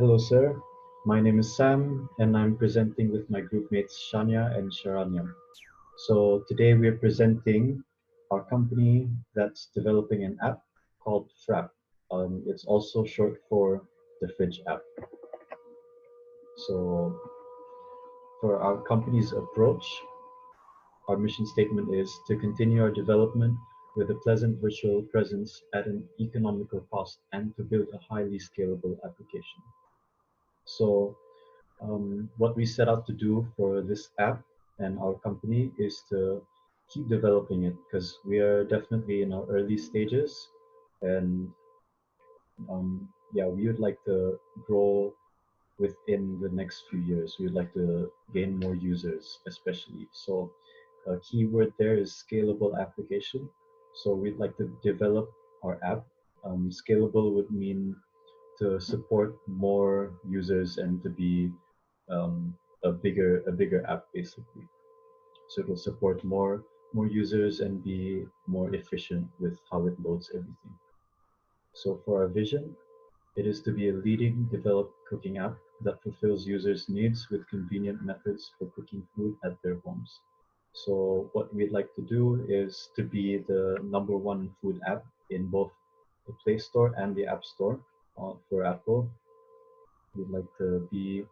Hello, sir. My name is Sam, and I'm presenting with my group mates Shania and Sharanya. So today we're presenting our company that's developing an app called Frapp. It's also short for the Fridge app. So for our company's approach, our mission statement is to continue our development with a pleasant virtual presence at an economical cost and to build a highly scalable application. So what we set out to do for this app and our company is to keep developing it because we are definitely in our early stages, and yeah, we would like to grow within the next few years. We would like to gain more users, especially. So a keyword there is scalable application. So we'd like to develop our app. Scalable would mean to support more users and to be a bigger app basically. So it will support more users and be more efficient with how it loads everything. So for our vision, it is to be a leading developed cooking app that fulfills users' needs with convenient methods for cooking food at their homes. So what we'd like to do is to be the number one food app in both the Play Store and the App Store for Apple. We'd like to be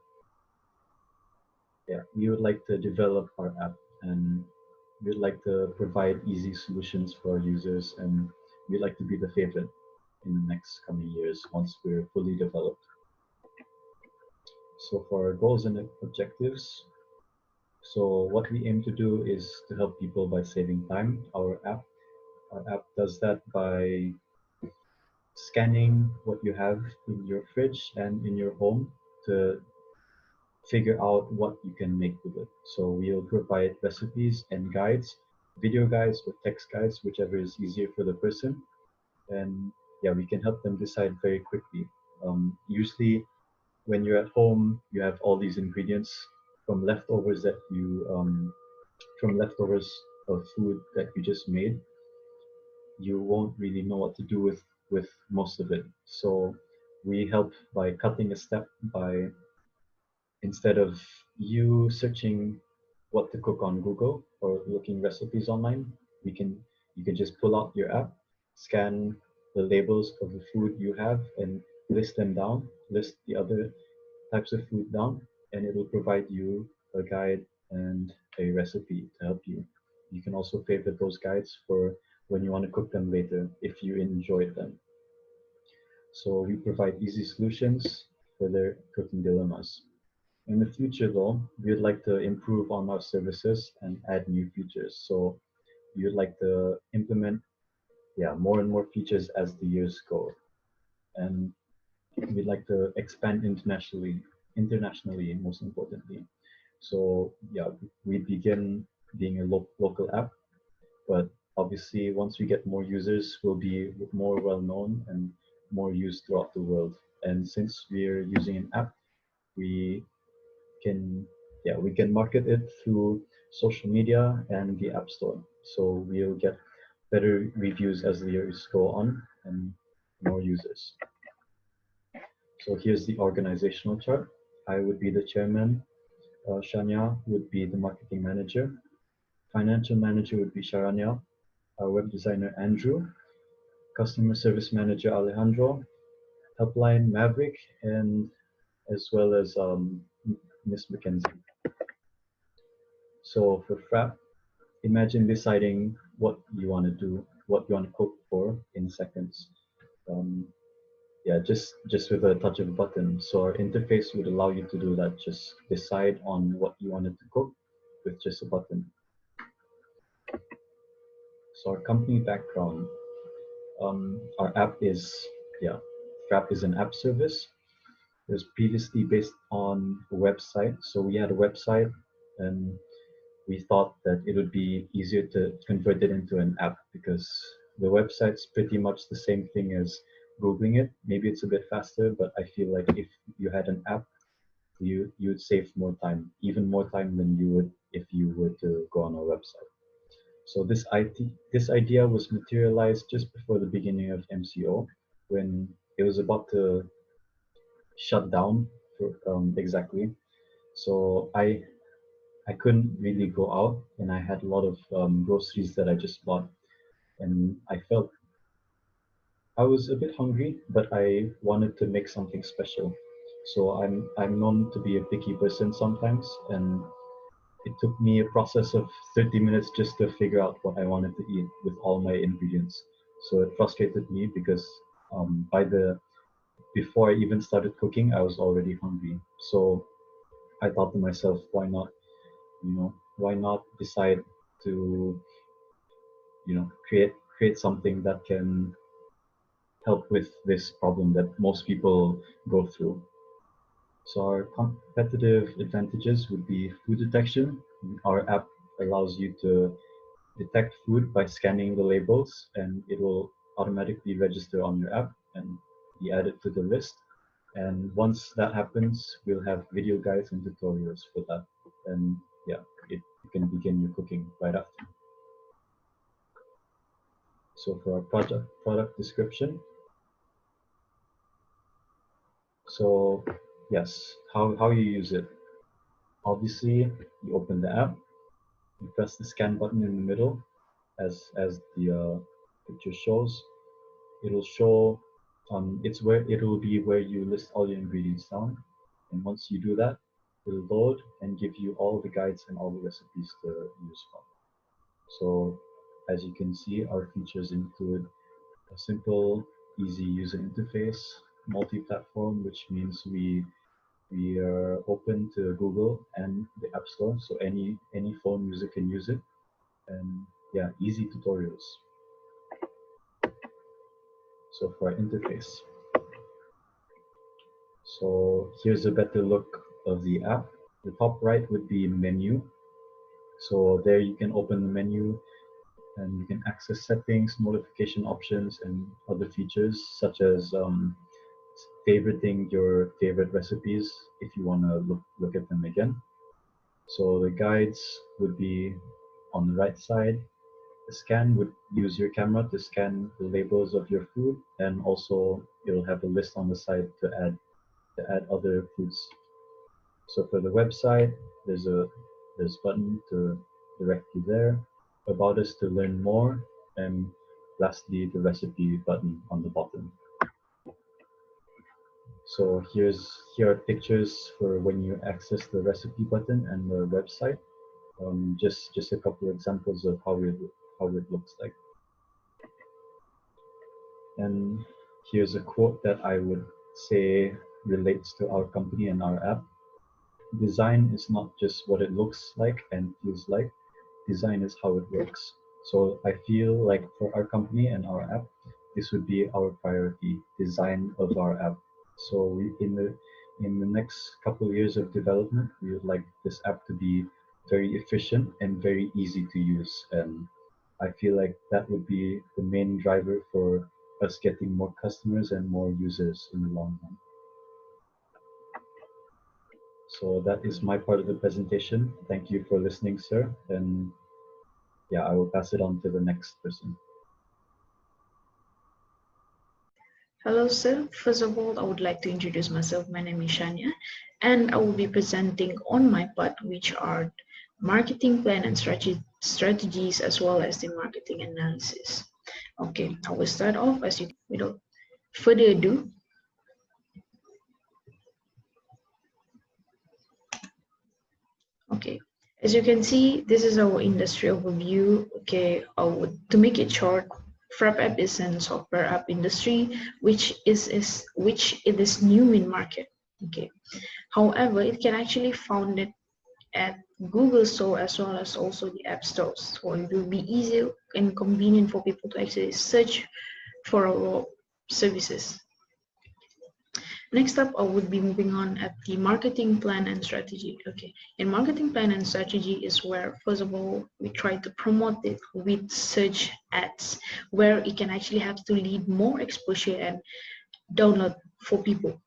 Yeah, we would like to develop our app, and we'd like to provide easy solutions for our users, and we'd like to be the favorite in the next coming years once we're fully developed. So for our goals and objectives, so what we aim to do is to help people by saving time. Our app does that by scanning what you have in your fridge and in your home to figure out what you can make with it. So we'll provide recipes and guides, video guides or text guides, whichever is easier for the person. And yeah, we can help them decide very quickly. Usually when you're at home, you have all these ingredients from leftovers from leftovers of food that you just made. You won't really know what to do with most of it. So we help by cutting a step by instead of you searching what to cook on Google or looking recipes online, we can you can just pull out your app, scan the labels of the food you have, and list them down, list the other types of food down, and it will provide you a guide and a recipe to help you. You can also favorite those guides for when you want to cook them later if you enjoyed them. So we provide easy solutions for their cooking dilemmas. In the future, though, we would like to improve on our services and add new features. So we would like to implement, yeah, more and more features as the years go, and we'd like to expand internationally, most importantly. So yeah, we begin being a local app, but obviously once we get more users, we'll be more well known and more used throughout the world. And since we're using an app, we can we can market it through social media and the app store, so we'll get better reviews as the years go on and more users. So here's the organizational chart. I would be the chairman, Shania would be the marketing manager, financial manager would be Sharanya, our web designer Andrew, customer service manager Alejandro, helpline Maverick, and as well as Miss Mackenzie. So for Frapp, imagine deciding what you want to do, what you want to cook for in seconds. Um, yeah, just with a touch of a button. So our interface would allow you to do that. Just decide on what you wanted to cook with just a button. So our company background, our app is, yeah, Frapp is an app service. It was previously based on a website. So we had a website, and we thought that it would be easier to convert it into an app because the website's pretty much the same thing as Googling it. Maybe it's a bit faster, but I feel like if you had an app, you would save more time, even more time than you would if you were to go on our website. So this idea was materialized just before the beginning of MCO, when it was about to shut down exactly. So I couldn't really go out, and I had a lot of groceries that I just bought, and I was a bit hungry, but I wanted to make something special. So I'm known to be a picky person sometimes, and it took me a process of 30 minutes just to figure out what I wanted to eat with all my ingredients. So it frustrated me because by the before I even started cooking, I was already hungry. So I thought to myself, why not, why not decide to, create something that can help with this problem that most people go through. So our competitive advantages would be food detection. Our app allows you to detect food by scanning the labels, and it will automatically register on your app and be added to the list. And once that happens, we'll have video guides and tutorials for that. And yeah, you can begin your cooking right after. So for our product description, so yes, how you use it. Obviously, you open the app, you press the scan button in the middle, as the picture shows. It'll show it's where it will be where you list all your ingredients down, and once you do that, it'll load and give you all the guides and all the recipes to use from. So as you can see, our features include a simple, easy user interface, multi-platform, which means we are open to Google and the App Store, so any phone user can use it. And yeah, easy tutorials. So for our interface, so here's a better look of the app. The top right would be menu. So there you can open the menu and you can access settings, notification options, and other features such as favoriting your favorite recipes if you want to look at them again. So the guides would be on the right side. The scan would use your camera to scan the labels of your food, and also it'll have a list on the side to add other foods. So for the website, there's a button to direct you there, about us to learn more, and lastly the recipe button on the bottom. So here are pictures for when you access the recipe button and the website. Just a couple of examples of how it looks like. And here's a quote that I would say relates to our company and our app. Design is not just what it looks like and feels like. Design is how it works. So I feel like for our company and our app, this would be our priority, design of our app. So in the next couple of years of development, we would like this app to be very efficient and very easy to use. And I feel like that would be the main driver for us getting more customers and more users in the long run. So that is my part of the presentation. Thank you for listening, sir. And yeah, I will pass it on to the next person. Hello, sir. First of all, I would like to introduce myself. My name is Shania, and I will be presenting on my part, which are marketing plan and strategies, as well as the marketing analysis. Okay, I will start off as you without further ado. Okay, as you can see, this is our industry overview. Okay, to make it short, Frapp app is an software app industry which it is new in market. Okay, however, it can actually found it at Google Store as well as also the App Stores. So it will be easy and convenient for people to actually search for our services. Next up, I would be moving on at the marketing plan and strategy. Okay, in marketing plan and strategy is where, first of all, we try to promote it with search ads, where it can actually have to lead more exposure and download for people.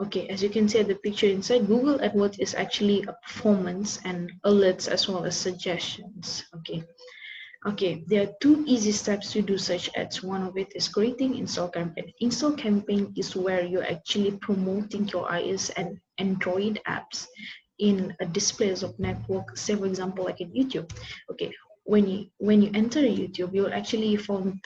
Okay, as you can see at the picture inside, Google AdWords is actually a performance and alerts as well as suggestions. Okay, Okay, there are two easy steps to do such ads. One of it is creating install campaign. Install campaign is where you're actually promoting your iOS and Android apps in a displays of network, say for example like in YouTube. Okay, when you enter YouTube, you'll actually find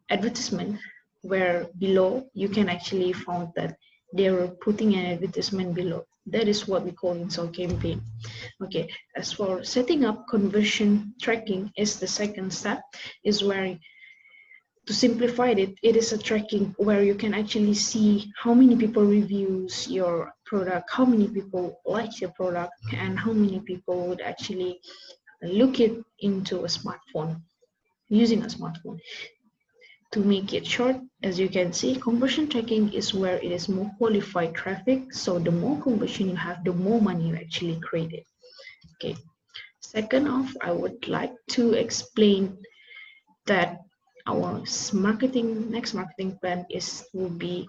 advertisement where below you can actually find that they're putting an advertisement below. That is what we call install campaign. Okay, as for setting up conversion tracking is the second step, is where to simplify it, it is a tracking where you can actually see how many people reviews your product, how many people like your product, and how many people would actually look it into a smartphone, using a smartphone. To make it short, as you can see, conversion tracking is where it is more qualified traffic. So the more conversion you have, the more money you actually create. Okay. Second off, I would like to explain that our next marketing plan will be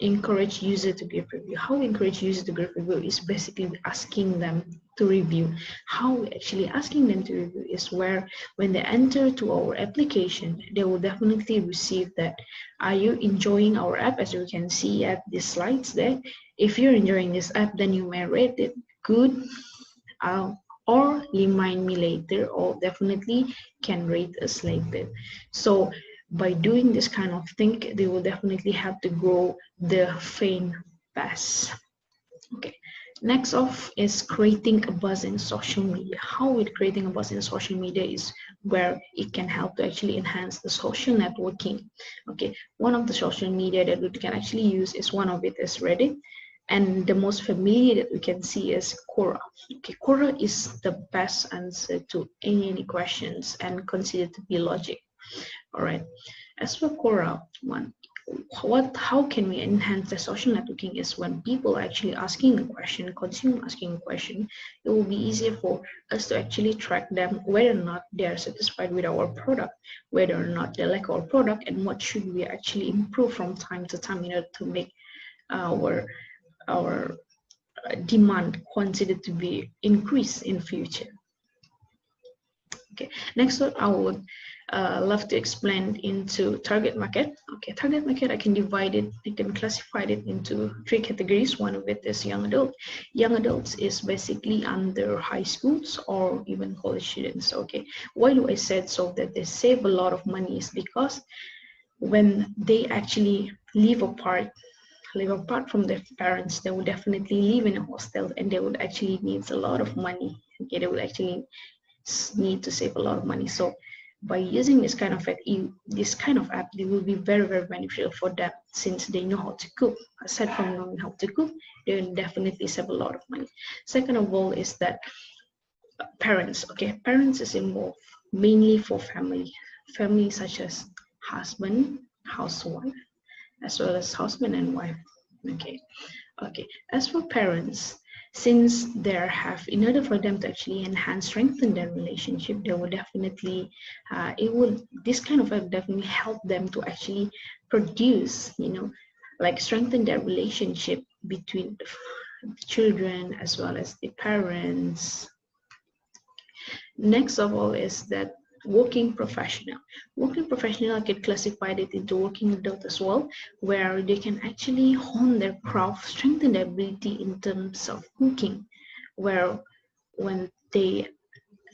encourage user to give review. How we encourage user to give review is basically asking them to review. How we actually asking them to review is where when they enter to our application, they will definitely receive that. Are you enjoying our app? As you can see at the slides there. If you're enjoying this app, then you may rate it good, uh, or remind me later, or definitely can rate us later. So by doing this kind of thing, they will definitely have to grow the fan base. Okay. Next off is creating a buzz in social media. How with creating a buzz in social media is where it can help to actually enhance the social networking. Okay, one of the social media that we can actually use is one of it is Reddit, and the most familiar that we can see is Quora. Okay, Quora is the best answer to any questions and considered to be logic. All right. As for Quora, how can we enhance the social networking is when people are actually asking a question, consumer asking a question, it will be easier for us to actually track them whether or not they are satisfied with our product, whether or not they like our product, and what should we actually improve from time to time in order to make our demand considered to be increased in future. Okay, next one I would love to explain into target market. Okay, target market, I can divide it, I can classify it into three categories. One of it is young adult. Young adults is basically under high schools or even college students. Okay, why do I said so that they save a lot of money is because when they actually live apart from their parents, they would definitely live in a hostel and they would actually need a lot of money. Okay, they would actually need to save a lot of money. So by using this kind of app, it will be very, very beneficial for them since they know how to cook. Aside from knowing how to cook, they will definitely save a lot of money. Second of all is that parents. Okay, parents is involved mainly for family such as husband, housewife, as well as husband and wife. Okay, okay. As for parents, since they have, in order for them to actually enhance, strengthen their relationship, they will definitely, this kind of app definitely help them to actually produce, like strengthen their relationship between the children as well as the parents. Next of all is that working professional. Working professional get classified it into working adult as well, where they can actually hone their craft, strengthen their ability in terms of cooking, where when they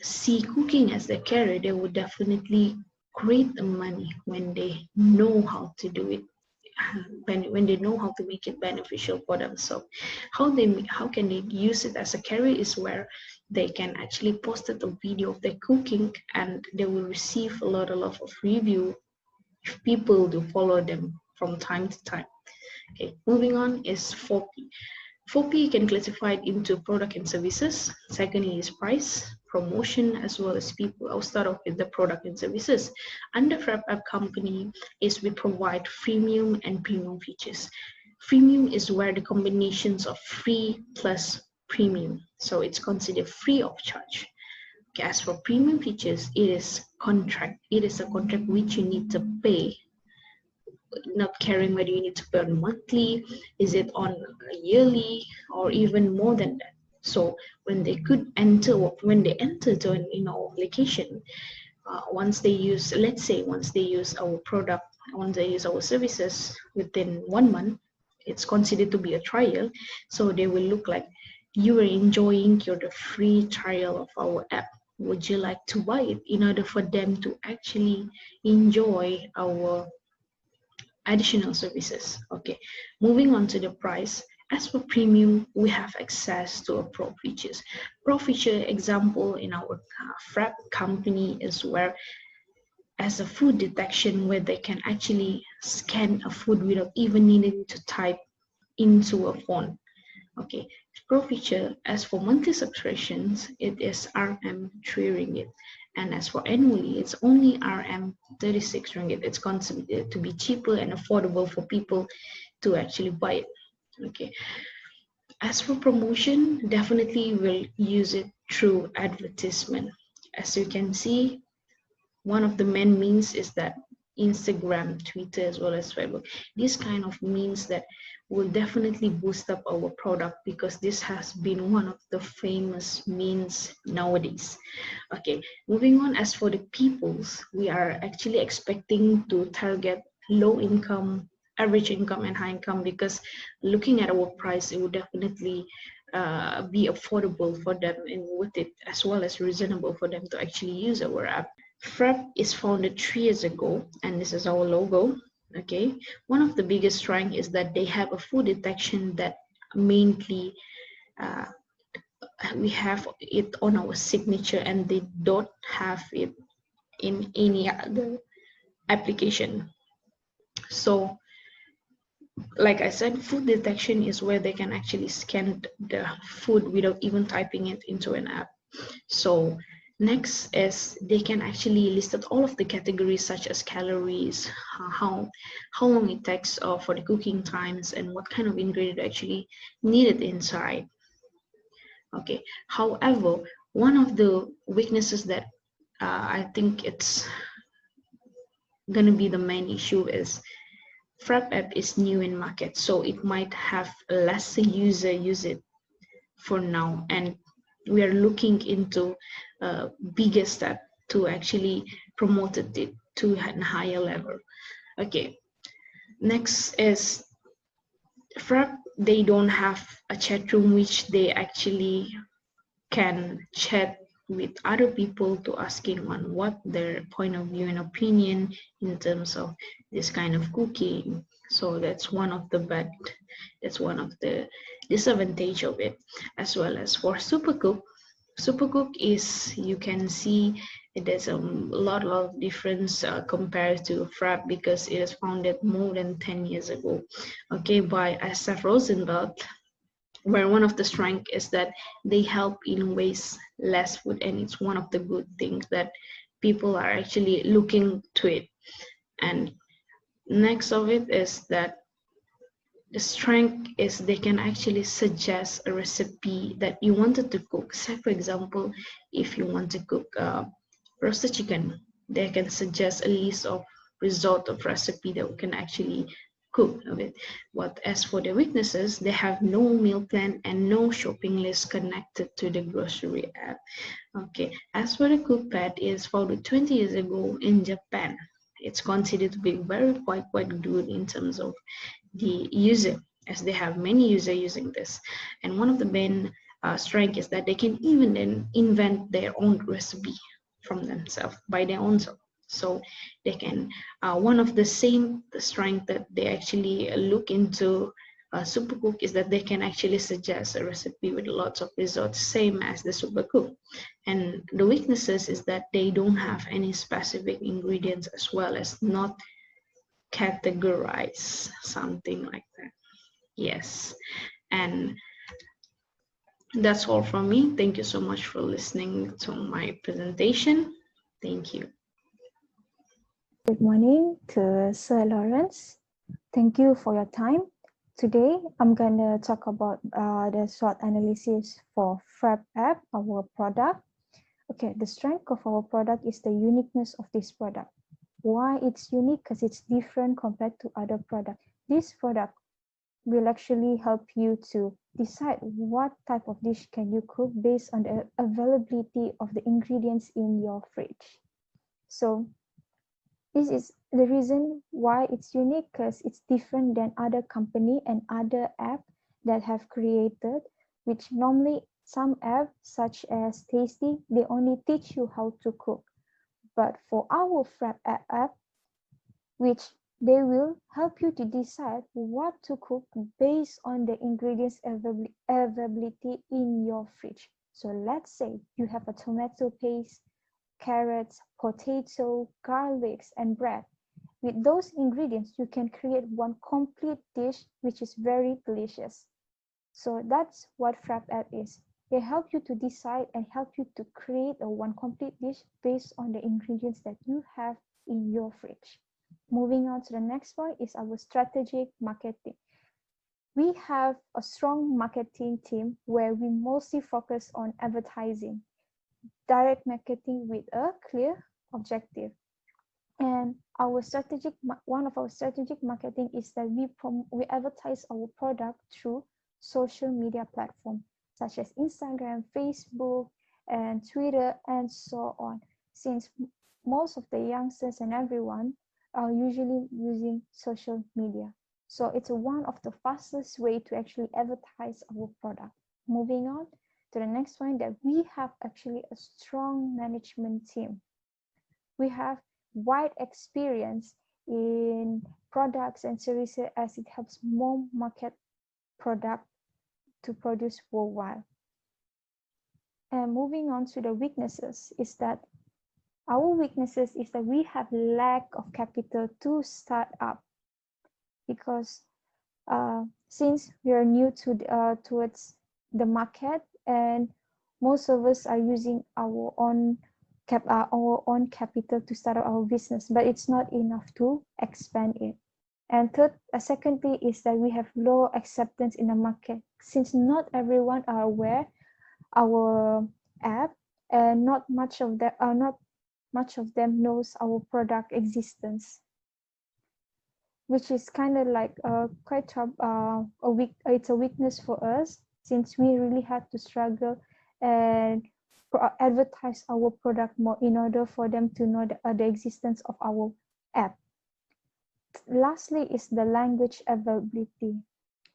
see cooking as their career, they would definitely create the money when they know how to do it, when they know how to make it beneficial for themselves. How can they use it as a career is where they can actually post a video of their cooking and they will receive a lot of review if people do follow them from time to time. Okay, moving on is 4P. 4P can classify it into product and services. Secondly is price, promotion, as well as people. I'll start off with the product and services. Under Frapp App Company is we provide freemium and premium features. Freemium is where the combinations of free plus premium. So it's considered free of charge. Okay, as for premium features, it is contract. It is a contract which you need to pay, not caring whether you need to pay on monthly, is it on a yearly, or even more than that. So when they enter to an application, once they use, let's say, once they use our product, once they use our services within 1 month, it's considered to be a trial. So they will look like you are enjoying your the free trial of our app. Would you like to buy it, in order for them to actually enjoy our additional services? Okay, moving on to the price. As for premium, we have access to a pro features. Pro feature example in our Frapp company is where as a food detection, where they can actually scan a food without even needing to type into a phone. Okay, pro feature. As for monthly subscriptions, it is RM 3 ringgit, and as for annually, it's only RM 36 ringgit. It's considered to be cheaper and affordable for people to actually buy it. Okay, as for promotion, definitely we'll use it through advertisement. As you can see, one of the main means is that Instagram, Twitter, as well as Facebook. This kind of means that will definitely boost up our product, because this has been one of the famous means nowadays. Okay, moving on. As for the peoples, we are actually expecting to target low income, average income, and high income, because looking at our price, it would definitely be affordable for them and worth it, as well as reasonable for them to actually use our app. Frapp is founded 3 years ago, and this is our logo. Okay, one of the biggest strength is that they have a food detection that mainly uh, we have it on our signature, and they don't have it in any other application. So, like I said, food detection is where they can actually scan the food without even typing it into an app. So next is they can actually list out all of the categories, such as calories, how long it takes for the cooking times, and what kind of ingredient actually needed inside. Okay, however, one of the weaknesses that I think it's gonna be the main issue is Frapp app is new in market, so it might have less user use it for now, and we are looking into a bigger step to actually promote it to a higher level. Okay, next is Frapp. They don't have a chat room which they actually can chat with other people to asking on what their point of view and opinion in terms of this kind of cooking. So that's one of the disadvantage of it. As well as for Supercook is, you can see there's a lot of difference compared to Frapp, because it was founded more than 10 years ago, okay, by Asaf Rosenbelt, where one of the strength is that they help in waste less food, and it's one of the good things that people are actually looking to it. And next of it is that the strength is they can actually suggest a recipe that you wanted to cook. Say for example, if you want to cook roasted chicken, they can suggest a list of result of recipe that we can actually cook of it. But as for the weaknesses, they have no meal plan and no shopping list connected to the grocery app. Okay, as for the cookpad, it is founded 20 years ago in Japan. It's considered to be quite good in terms of the user, as they have many users using this. And one of the main strength is that they can even then invent their own recipe from themselves by their own self. So they can one of the same strength that they actually look into Supercook is that they can actually suggest a recipe with lots of results, same as the Supercook. And the weaknesses is that they don't have any specific ingredients, as well as not categorize, something like that. Yes, and that's all from me. Thank you so much for listening to my presentation. Thank you. Good morning to Sir Lawrence. Thank you for your time. Today, I'm going to talk about the SWOT analysis for Frapp app, our product. Okay, the strength of our product is the uniqueness of this product. Why it's unique? Because it's different compared to other products. This product will actually help you to decide what type of dish can you cook based on the availability of the ingredients in your fridge. So this is the reason why it's unique, because it's different than other company and other app that have created, which normally some apps such as Tasty, they only teach you how to cook. But for our Frapp app, which they will help you to decide what to cook based on the ingredients availability in your fridge. So let's say you have a tomato paste, carrots, potato, garlics, and bread. With those ingredients, you can create one complete dish which is very delicious. So that's what Frapp app is. They help you to decide and help you to create a one complete dish based on the ingredients that you have in your fridge. Moving on to the next point is our strategic marketing. We have a strong marketing team where we mostly focus on advertising, direct marketing with a clear objective. And one of our strategic marketing is that we advertise our product through social media platforms such as Instagram, Facebook, and Twitter, and so on. Since most of the youngsters and everyone are usually using social media. So it's one of the fastest way to actually advertise our product. Moving on to the next point, that we have actually a strong management team. We have wide experience in products and services as it helps more market product to produce worldwide. And moving on to the weaknesses is that we have lack of capital to start up, because since we are new towards the market, and most of us are using our own capital to start up our business, but it's not enough to expand it. And secondly is that we have low acceptance in the market, since not everyone are aware our app, and not much of them knows our product existence, which is kind of like it's a weakness for us, since we really had to struggle and advertise our product more in order for them to know the existence of our app. Lastly is the language availability.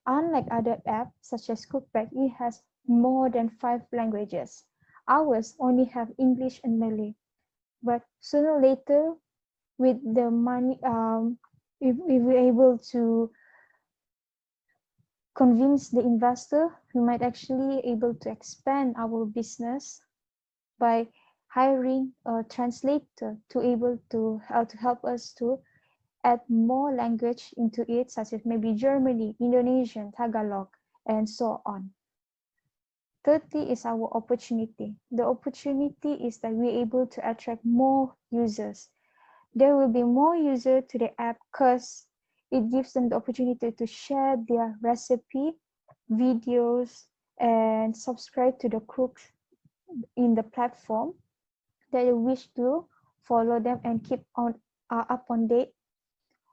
Unlike other apps such as Cookback, it has more than 5 languages. Ours only have English and Malay. But sooner or later, with the money, if we're able to convince the investor, we might actually able to expand our business by hiring a translator to help us to add more language into it, such as maybe Germany, Indonesian, Tagalog, and so on. Thirdly is our opportunity. The opportunity is that we're able to attract more users. There will be more users to the app because it gives them the opportunity to share their recipe, videos, and subscribe to the cooks in the platform that they wish to follow them and keep on up on date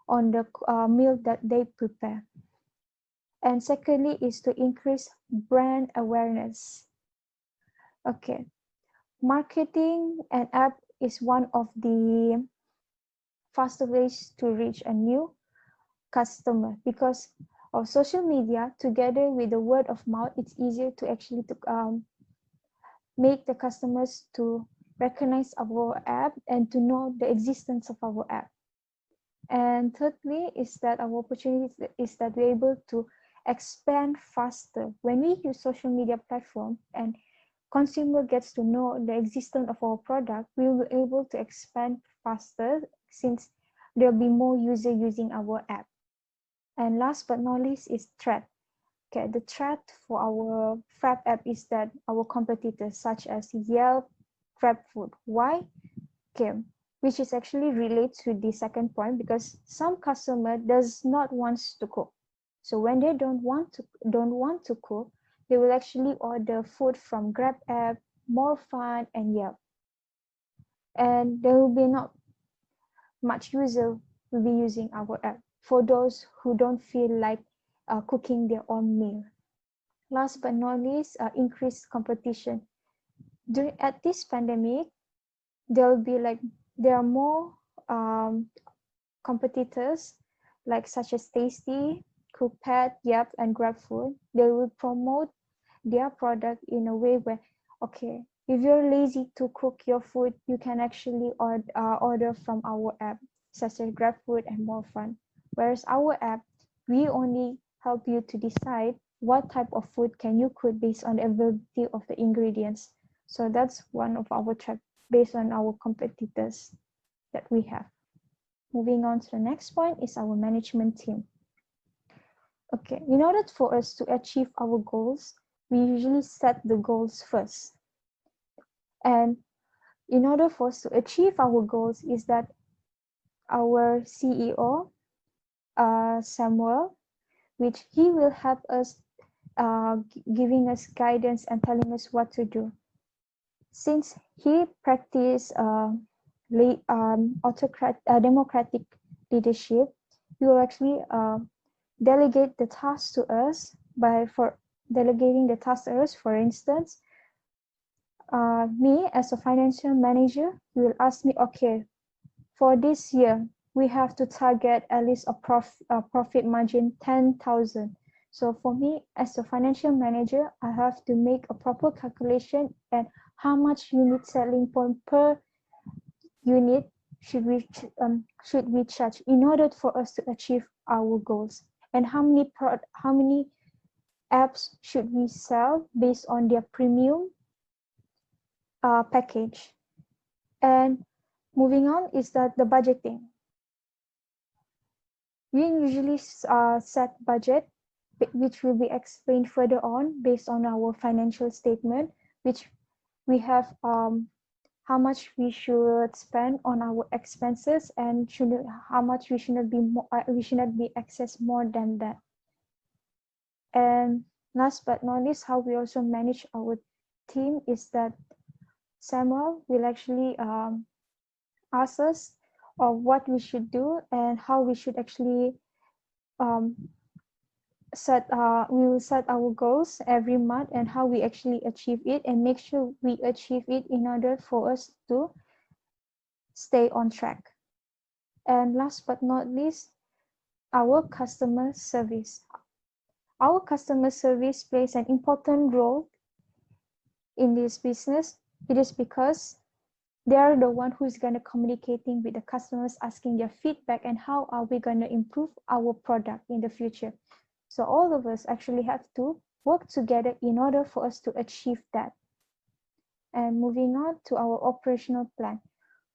on the meal that they prepare. And secondly is to increase brand awareness. Okay, marketing an app is one of the faster ways to reach a new customer, because of social media together with the word of mouth. It's easier to actually make the customers to recognize our app and to know the existence of our app. And thirdly is that our opportunity is that we're able to expand faster. When we use social media platform and consumer gets to know the existence of our product, we will be able to expand faster, since there'll be more users using our app. And last but not least is threat. Okay, the threat for our Frapp app is that our competitors such as Yelp, GrabFood. Why? Okay, which is actually related to the second point, because some customer does not want to cook. So when they don't want to cook, they will actually order food from Grab app, More Fun, and Yelp. And there will be not much user will be using our app for those who don't feel like cooking their own meal. Last but not least, increased competition. At this pandemic, there will be like there are more competitors like such as Tasty, Cookpad, Yep, and GrabFood. They will promote their product in a way where, okay, if you're lazy to cook your food, you can actually order from our app, such as GrabFood and More Fun. Whereas our app, we only help you to decide what type of food can you cook based on the availability of the ingredients. So that's one of our trap based on our competitors that we have. Moving on to the next point is our management team. Okay, in order for us to achieve our goals, we usually set the goals first. And in order for us to achieve our goals is that our CEO, Samuel, which he will help us giving us guidance and telling us what to do. Since he practiced democratic leadership, he will actually delegate the task to us for delegating the task to us. For instance, me as a financial manager, he will ask me, okay, for this year, we have to target at least a profit margin 10,000. So for me as a financial manager, I have to make a proper calculation and how much unit selling point per unit should we charge in order for us to achieve our goals, and how many apps should we sell based on their premium package. And moving on is that the budgeting. We usually set budget, which will be explained further on based on our financial statement, which we have how much we should spend on our expenses and how much we should not be excess more than that. And last but not least, how we also manage our team is that Samuel will actually ask us of what we should do and how we should actually we will set our goals every month and how we actually achieve it, and make sure we achieve it in order for us to stay on track. And last but not least, our customer service. Our customer service plays an important role in this business. It is because they are the one who's going to communicating with the customers, asking their feedback and how are we going to improve our product in the future. So all of us actually have to work together in order for us to achieve that. And moving on to our operational plan.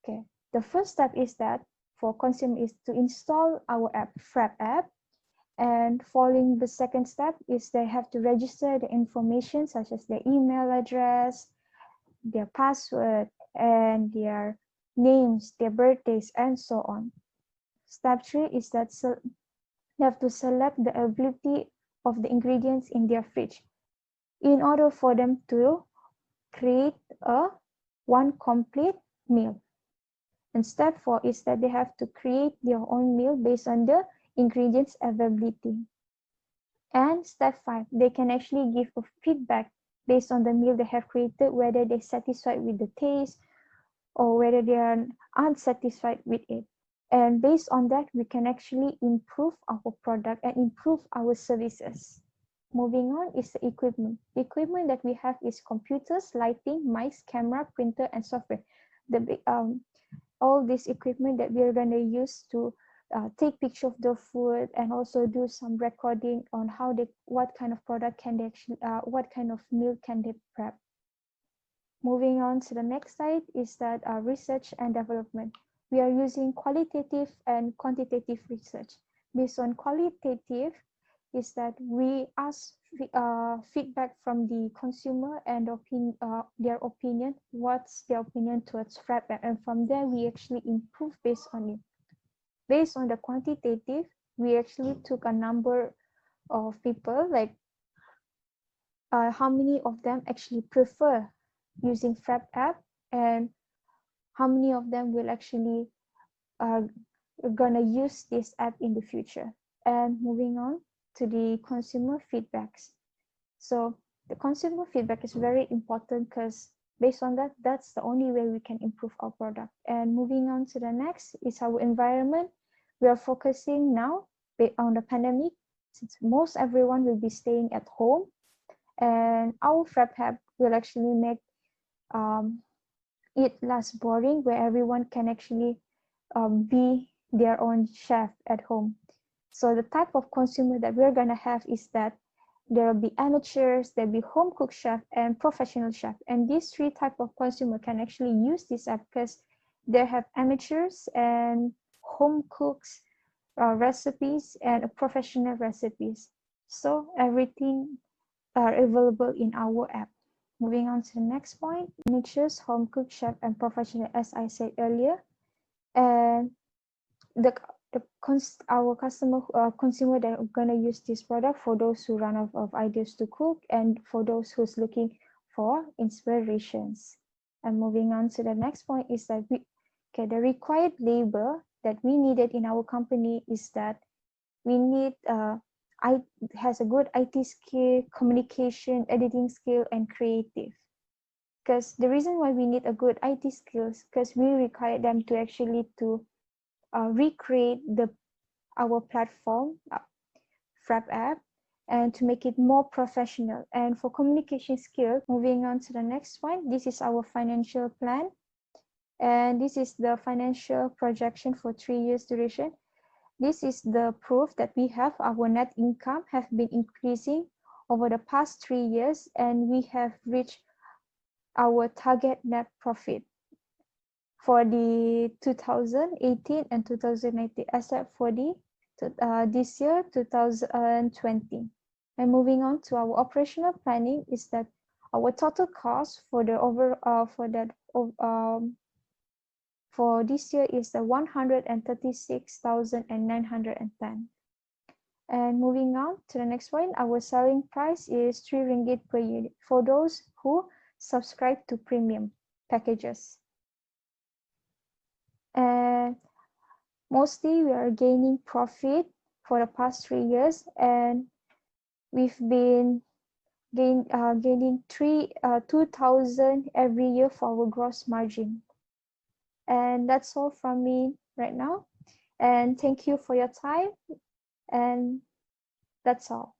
Okay, the first step is that for consumer is to install our app, Frapp app. And following the second step is they have to register the information such as their email address, their password, and their names, their birthdays, and so on. Step 3 is that they have to select the availability of the ingredients in their fridge in order for them to create one complete meal. And step 4 is that they have to create their own meal based on the ingredients availability. And step 5, they can actually give a feedback based on the meal they have created, whether they're satisfied with the taste or whether they are unsatisfied with it. And based on that, we can actually improve our product and improve our services. Moving on is the equipment. The equipment that we have is computers, lighting, mice, camera, printer, and software. All this equipment that we are going to use to take picture of the food and also do some recording on what kind of product can they actually, what kind of meal can they prep. Moving on to the next slide is that research and development. We are using qualitative and quantitative research. Based on qualitative is that we ask feedback from the consumer and their opinion, what's their opinion towards Frapp, and from there we actually improve based on it. Based on the quantitative, we actually took a number of people, like how many of them actually prefer using Frapp app and how many of them will actually gonna use this app in the future. And moving on to the consumer feedbacks. So the consumer feedback is very important because based on that, that's the only way we can improve our product. And moving on to the next is our environment. We are focusing now on the pandemic, since most everyone will be staying at home, and our Frapp Hub will actually make it less boring, where everyone can actually be their own chef at home. So the type of consumer that we're gonna have is that there will be amateurs, there'll be home cook chef and professional chef. And these three type of consumer can actually use this app because they have amateurs and home cooks recipes and professional recipes. So everything are available in our app. Moving on to the next point, amateurs, home cook chef and professional, as I said earlier. And our consumer that are gonna use this product for those who run out of ideas to cook and for those who's looking for inspirations. And moving on to the next point is that the required labor that we needed in our company is that we need has a good IT skill, communication, editing skill, and creative. Because the reason why we need a good IT skills, because we require them to actually recreate our platform, Frapp app, and to make it more professional. And for communication skills, moving on to the next one, this is our financial plan. And this is the financial projection for 3 years duration. This is the proof that we have our net income have been increasing over the past 3 years, and we have reached our target net profit for the 2018 and 2019, except for the this year 2020. And moving on to our operational planning is that our total cost for the for this year is the 136,910. And moving on to the next one, our selling price is 3 ringgit per unit for those who subscribe to premium packages. And mostly we are gaining profit for the past 3 years, and we've been gaining 2,000 every year for our gross margin. And that's all from me right now. And thank you for your time. And that's all.